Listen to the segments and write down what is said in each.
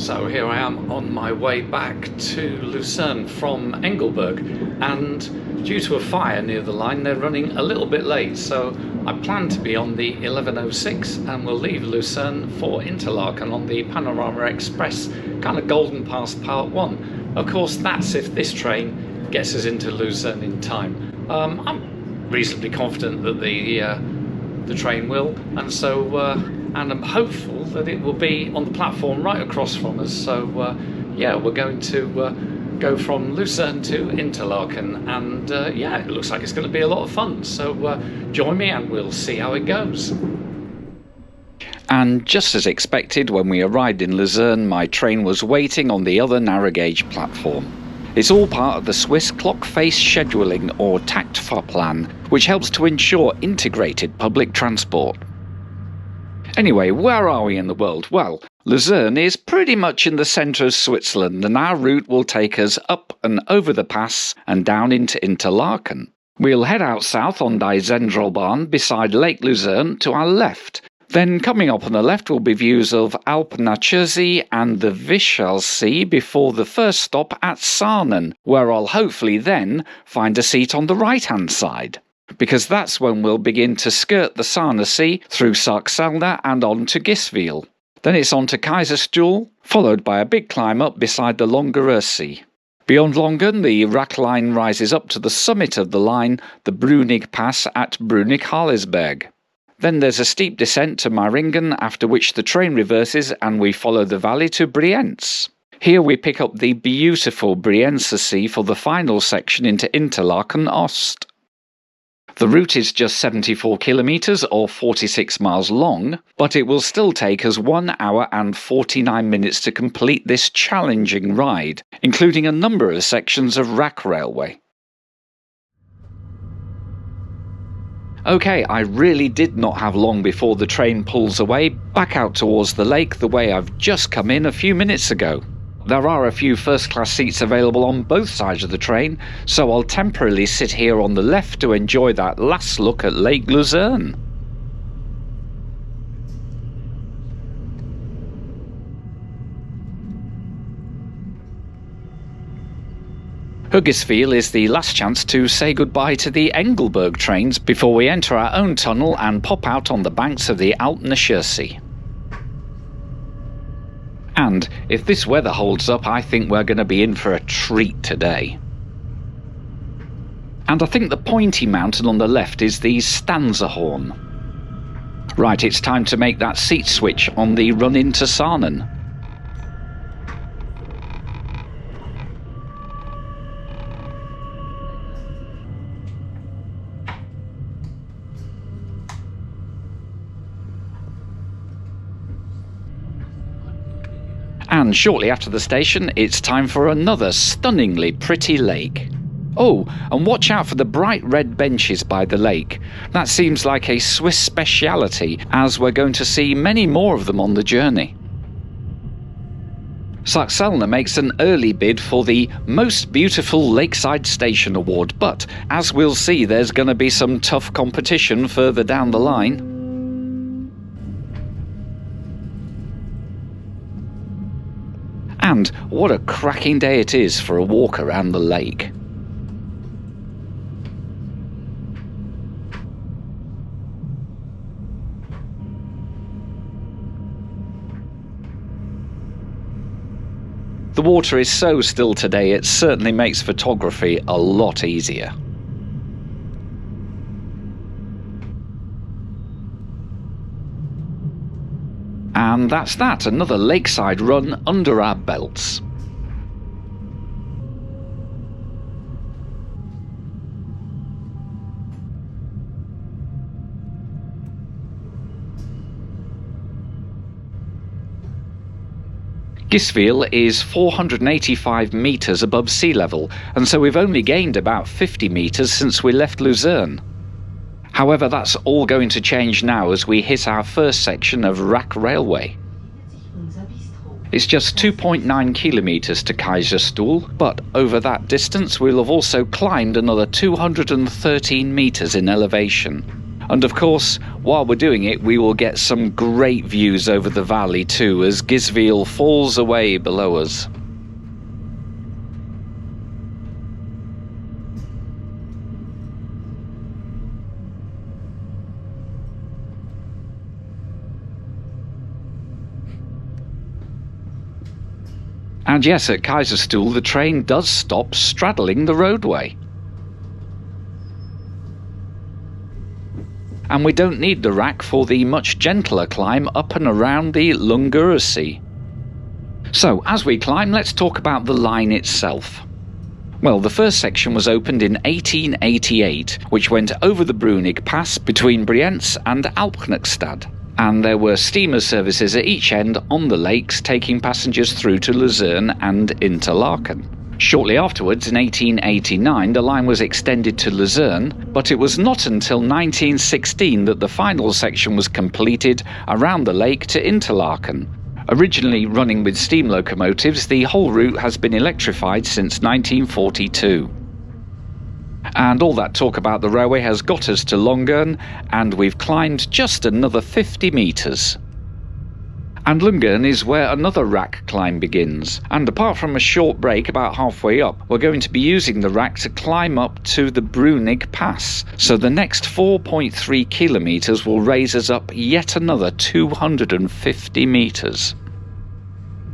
So here I am on my way back to Lucerne from Engelberg, and due to a fire near the line they're running a little bit late, so I plan to be on the 11:06 and we'll leave Lucerne for Interlaken on the Panorama Express, kind of golden past part 1. Of course that's if this train gets us into Lucerne in time. I'm reasonably confident that the train will, and so and I'm hopeful that it will be on the platform right across from us. So yeah, we're going to go from Lucerne to Interlaken, and yeah, it looks like it's going to be a lot of fun. So join me and we'll see how it goes. And just as expected, when we arrived in Luzern, my train was waiting on the other narrow gauge platform. It's all part of the Swiss clock face scheduling or Taktfahrplan, which helps to ensure integrated public transport. Anyway, where are we in the world? Well, Luzern is pretty much in the centre of Switzerland, and our route will take us up and over the pass and down into Interlaken. We'll head out south on Die Zentralbahn beside Lake Luzern to our left. Then coming up on the left will be views of Alp-Natursee and the Wischalsee before the first stop at Sarnen, where I'll hopefully then find a seat on the right-hand side, because that's when we'll begin to skirt the Sarner Sea through Sarkselna and on to Giswil. Then it's on to Kaiserstuhl, followed by a big climb up beside the Longerersee. Beyond Longern, the Rack line rises up to the summit of the line, the Brunig Pass at Brünig-Hallesberg. Then there's a steep descent to Meiringen, after which the train reverses and we follow the valley to Brienz. Here we pick up the beautiful Brienzer Sea for the final section into Interlaken Ost. The route is just 74 kilometres or 46 miles long, but it will still take us 1 hour and 49 minutes to complete this challenging ride, including a number of sections of rack railway. Okay, I really did not have long before the train pulls away back out towards the lake the way I've just come in a few minutes ago. There are a few first-class seats available on both sides of the train, so I'll temporarily sit here on the left to enjoy that last look at Lake Luzern. Huggisville is the last chance to say goodbye to the Engelberg trains before we enter our own tunnel and pop out on the banks of the Alp-Natursee. And if this weather holds up, I think we're going to be in for a treat today. And I think the pointy mountain on the left is the Stanzerhorn. Right, it's time to make that seat switch on the run into Sarnen. And shortly after the station, it's time for another stunningly pretty lake. Oh, and watch out for the bright red benches by the lake. That seems like a Swiss speciality, as we're going to see many more of them on the journey. Sarkselna makes an early bid for the Most Beautiful Lakeside Station Award, but as we'll see, there's going to be some tough competition further down the line. And what a cracking day it is for a walk around the lake. The water is so still today, it certainly makes photography a lot easier. And that's that, another lakeside run under our belts. Giswil is 485 metres above sea level, and so we've only gained about 50 metres since we left Luzern. However, that's all going to change now as we hit our first section of Rack Railway. It's just 2.9 kilometres to Kaiserstuhl, but over that distance we'll have also climbed another 213 metres in elevation. And of course, while we're doing it, we will get some great views over the valley too, as Giswiil falls away below us. And yes, at Kaiserstuhl the train does stop straddling the roadway. And we don't need the rack for the much gentler climb up and around the Lungersee. So, as we climb, let's talk about the line itself. Well, the first section was opened in 1888, which went over the Brunig Pass between Brienz and Alpkirkstad. And there were steamer services at each end on the lakes, taking passengers through to Luzern and Interlaken. Shortly afterwards, in 1889, the line was extended to Luzern, but it was not until 1916 that the final section was completed around the lake to Interlaken. Originally running with steam locomotives, the whole route has been electrified since 1942. And all that talk about the railway has got us to Lungern, and we've climbed just another 50 metres. And Lungern is where another rack climb begins, and apart from a short break about halfway up, we're going to be using the rack to climb up to the Brunig Pass, so the next 4.3 kilometres will raise us up yet another 250 metres.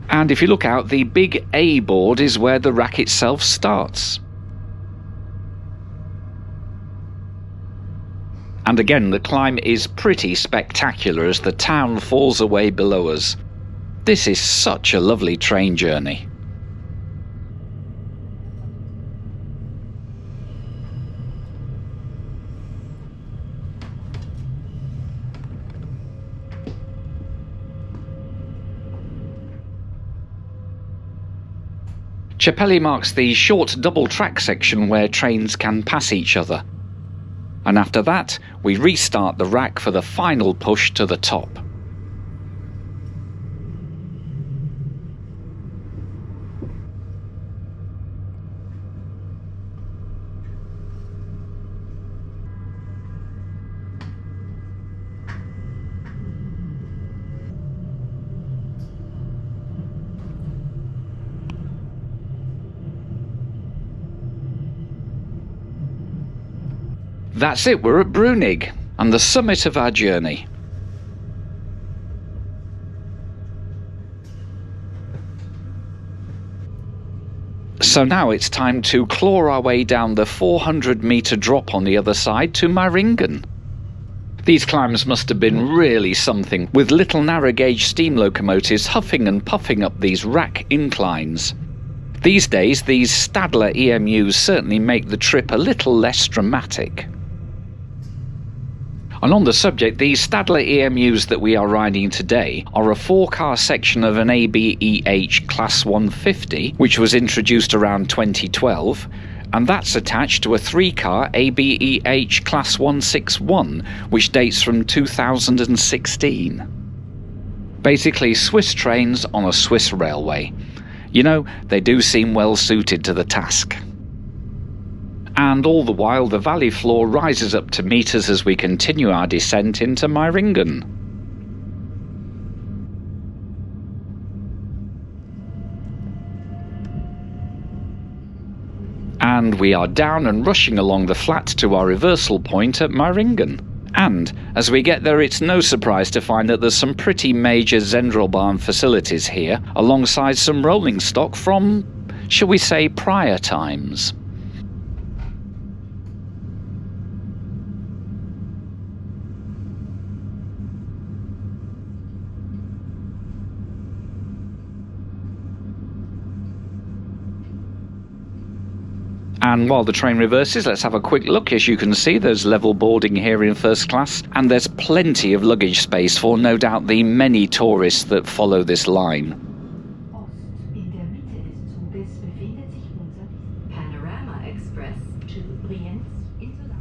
And if you look out, the big A board is where the rack itself starts. And again, the climb is pretty spectacular as the town falls away below us. This is such a lovely train journey. Chapelle marks the short double track section where trains can pass each other. And after that, we restart the rack for the final push to the top. That's it, we're at Brunig, and the summit of our journey. So now it's time to claw our way down the 400-metre drop on the other side to Meiringen. These climbs must have been really something, with little narrow-gauge steam locomotives huffing and puffing up these rack inclines. These days, these Stadler EMUs certainly make the trip a little less dramatic. And on the subject, these Stadler EMUs that we are riding today are a 4-car section of an ABeh Class 150, which was introduced around 2012, and that's attached to a 3-car ABeh Class 161, which dates from 2016. Basically, Swiss trains on a Swiss railway. You know, they do seem well suited to the task. And all the while, the valley floor rises up to meet us as we continue our descent into Meiringen. And we are down and rushing along the flat to our reversal point at Meiringen. And as we get there, it's no surprise to find that there's some pretty major Zentralbahn facilities here, alongside some rolling stock from, shall we say, prior times. And while the train reverses, let's have a quick look. As you can see, there's level boarding here in first class, and there's plenty of luggage space for no doubt the many tourists that follow this line. In der Mitte des Zuges befindet sich unser Panorama Express to Brienz, Interlaken.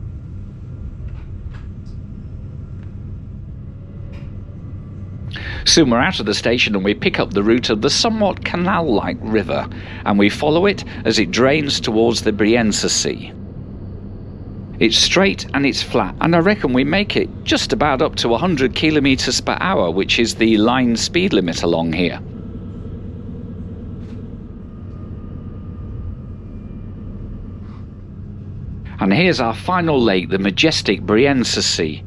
Soon we're out of the station and we pick up the route of the somewhat canal-like river, and we follow it as it drains towards the Brienz Sea. It's straight and it's flat, and I reckon we make it just about up to 100 kilometers per hour, which is the line speed limit along here. And here's our final lake, the majestic Brienza Sea.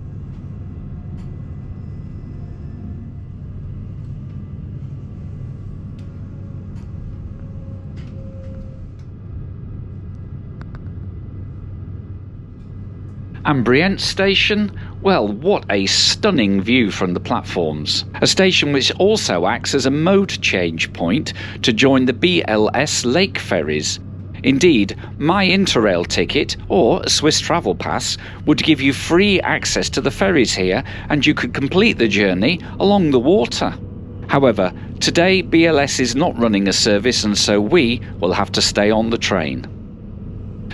And Brienz station? Well, what a stunning view from the platforms. A station which also acts as a mode change point to join the BLS lake ferries. Indeed, my Interrail ticket, or a Swiss travel pass, would give you free access to the ferries here, and you could complete the journey along the water. However, today BLS is not running a service, and so we will have to stay on the train.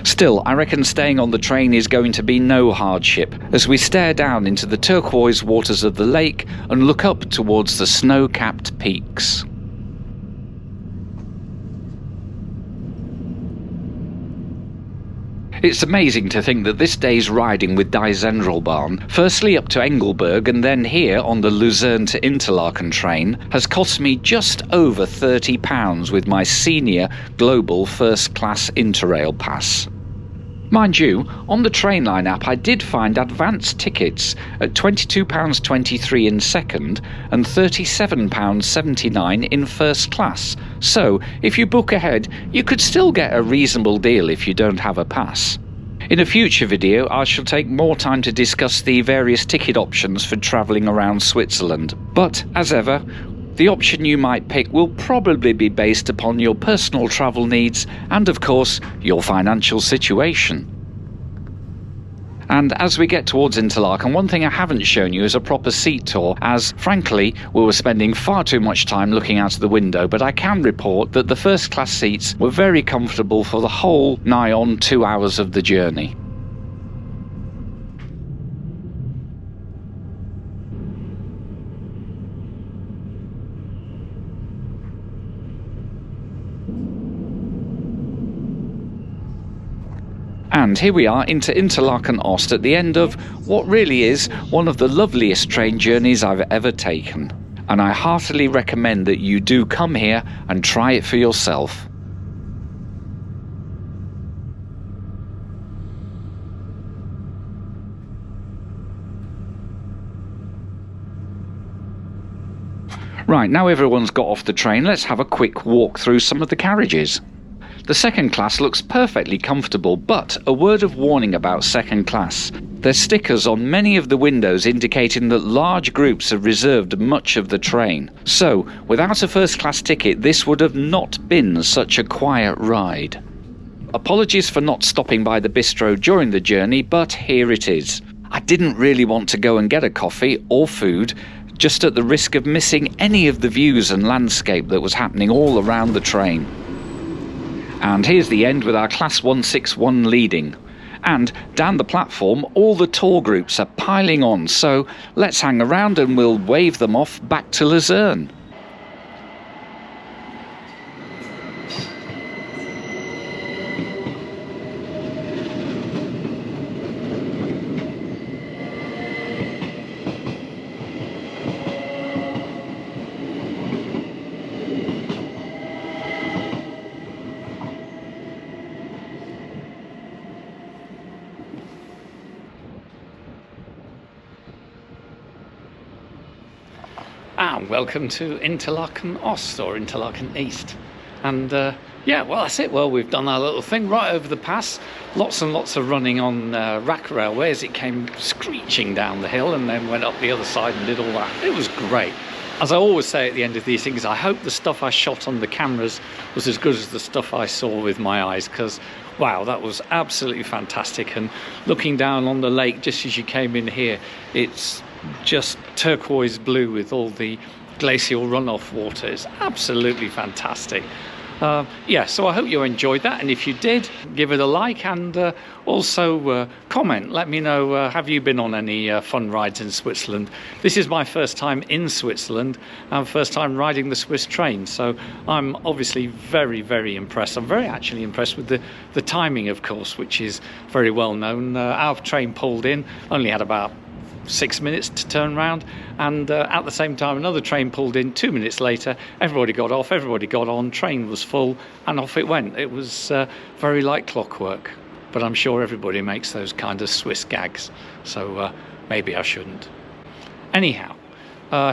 Still, I reckon staying on the train is going to be no hardship, as we stare down into the turquoise waters of the lake and look up towards the snow-capped peaks. It's amazing to think that this day's riding with Die Zentralbahn, firstly up to Engelberg and then here on the Luzern to Interlaken train, has cost me just over £30 with my senior global first-class Interrail pass. Mind you, on the Trainline app I did find advanced tickets at £22.23 in second and £37.79 in first class, so if you book ahead you could still get a reasonable deal if you don't have a pass. In a future video I shall take more time to discuss the various ticket options for travelling around Switzerland, but as ever, the option you might pick will probably be based upon your personal travel needs and, of course, your financial situation. And as we get towards Interlaken, one thing I haven't shown you is a proper seat tour, as, frankly, we were spending far too much time looking out of the window, but I can report that the first class seats were very comfortable for the whole nigh on 2 hours of the journey. And here we are into Interlaken Ost at the end of what really is one of the loveliest train journeys I've ever taken. And I heartily recommend that you do come here and try it for yourself. Right, now everyone's got off the train, let's have a quick walk through some of the carriages. The second class looks perfectly comfortable, but a word of warning about second class. There's stickers on many of the windows indicating that large groups have reserved much of the train. So, without a first class ticket, this would have not been such a quiet ride. Apologies for not stopping by the bistro during the journey, but here it is. I didn't really want to go and get a coffee or food, just at the risk of missing any of the views and landscape that was happening all around the train. And here's the end with our Class 161 leading. And down the platform, all the tour groups are piling on, so let's hang around and we'll wave them off back to Luzern. Welcome to Interlaken Ost, or Interlaken East. And yeah, well, that's it. Well, we've done our little thing right over the pass. Lots and lots of running on rack railway as it came screeching down the hill and then went up the other side and did all that. It was great. As I always say at the end of these things, I hope the stuff I shot on the cameras was as good as the stuff I saw with my eyes, because wow, that was absolutely fantastic. And looking down on the lake just as you came in here, it's just turquoise blue with all the glacial runoff water. Is absolutely fantastic. Yeah, so I hope you enjoyed that, and if you did, give it a like, and also comment. Let me know, have you been on any fun rides in Switzerland? This is my first time in Switzerland and first time riding the Swiss train, so I'm obviously very, very impressed. I'm very actually impressed with the timing, of course, which is very well known. Our train pulled in, only had about 6 minutes to turn round, and at the same time another train pulled in 2 minutes later. Everybody got off, everybody got on, train was full, and off it went. It was very like clockwork, but I'm sure everybody makes those kind of Swiss gags, so maybe I shouldn't. Anyhow,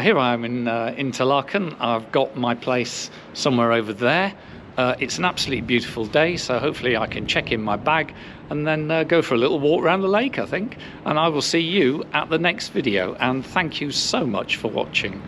here I am in Interlaken. I've got my place somewhere over there. It's an absolutely beautiful day, so hopefully I can check in my bag and then go for a little walk around the lake, I think. And I will see you at the next video, and thank you so much for watching.